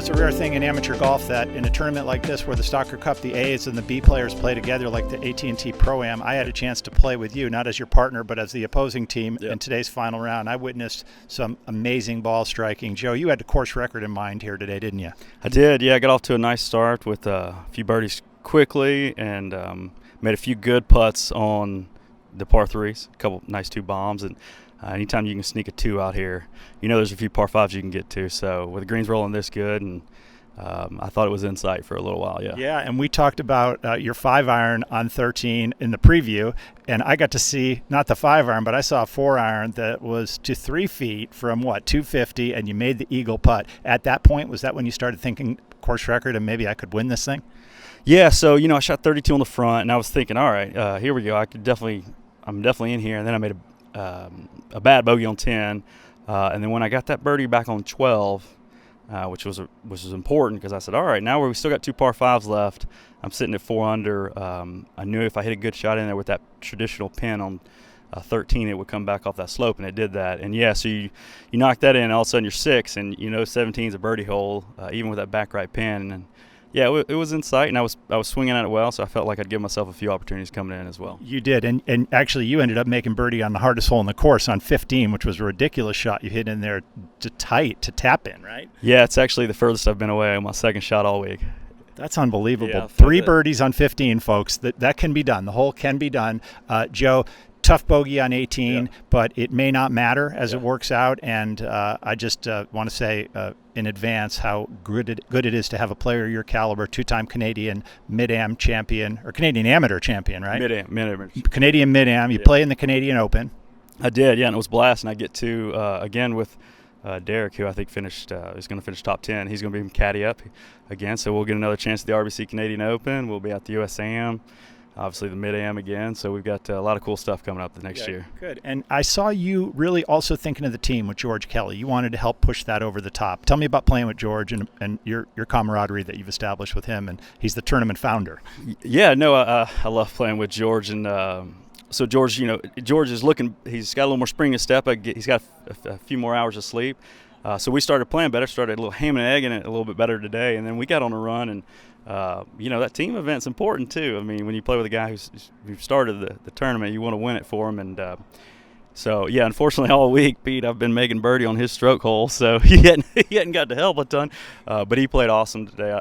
it's a rare thing in amateur golf that in a tournament like this where the Stalker Cup, the A's and the B players play together like the AT&T Pro-Am, I had a chance to play with you, not as your partner, but as the opposing team in today's final round. I witnessed some amazing ball striking. Joe, you had a course record in mind here today, didn't you? I did, yeah. I got off to a nice start with a few birdies quickly and made a few good putts on the par threes, a couple nice 2 bombs, and anytime you can sneak a 2 out here, there's a few par 5s you can get to. So with the greens rolling this good, and I thought it was in sight for a little while, yeah. Yeah, and we talked about your 5-iron on 13 in the preview, and I got to see not the 5-iron, but I saw a 4-iron that was to 3 feet from 250, and you made the eagle putt. At that point, was that when you started thinking course record and maybe I could win this thing? Yeah, so I shot 32 on the front, and I was thinking, all right, here we go. I'm definitely in here, and then I made a bad bogey on 10, and then when I got that birdie back on 12, which was important because I said, all right, now we still got 2 par 5s left. I'm sitting at 4 under. I knew if I hit a good shot in there with that traditional pin on 13, it would come back off that slope, and it did that. And yeah, so you knock that in, all of a sudden you're 6, and 17 is a birdie hole, even with that back right pin. And yeah, it was in sight, and I was swinging at it well, so I felt like I'd give myself a few opportunities coming in as well. You did, and actually you ended up making birdie on the hardest hole in the course on 15, which was a ridiculous shot you hit in there to tap in, right? Yeah, it's actually the furthest I've been away on my second shot all week. That's unbelievable. Yeah, 3 birdies on 15, folks. That can be done. The hole can be done. Joe, tough bogey on 18, but it may not matter as it works out. And I just want to say in advance how good it is to have a player your caliber, 2-time Canadian Mid-Am champion, or Canadian Amateur champion, right? Mid-Am. Canadian Mid-Am. You play in the Canadian Open. I did, yeah, and it was a blast. And I get to, again, with Derek, who I think is going to finish top 10. He's going to be caddy up again, so we'll get another chance at the RBC Canadian Open. We'll be at the USAM. Obviously the Mid-Am again, so we've got a lot of cool stuff coming up the next year. Good. And I saw you really also thinking of the team with George Kelly. You wanted to help push that over the top. Tell me about playing with George and your camaraderie that you've established with him, and he's the tournament founder. Yeah, no, I love playing with George, and so George, George is looking, he's got a little more spring in his step. He's got a few more hours of sleep. So we started playing better, started a little ham and egg in it a little bit better today, and then we got on a run, and that team event's important too. I mean, when you play with a guy who's started the tournament, you want to win it for him. And so, yeah, unfortunately all week, Pete, I've been making birdie on his stroke hole, so he hadn't got to help a ton. But he played awesome today,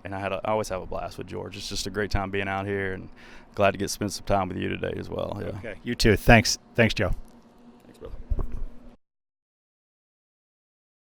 and I always have a blast with George. It's just a great time being out here, and glad to spend some time with you today as well. Yeah. Okay, you too. Thanks, Joe.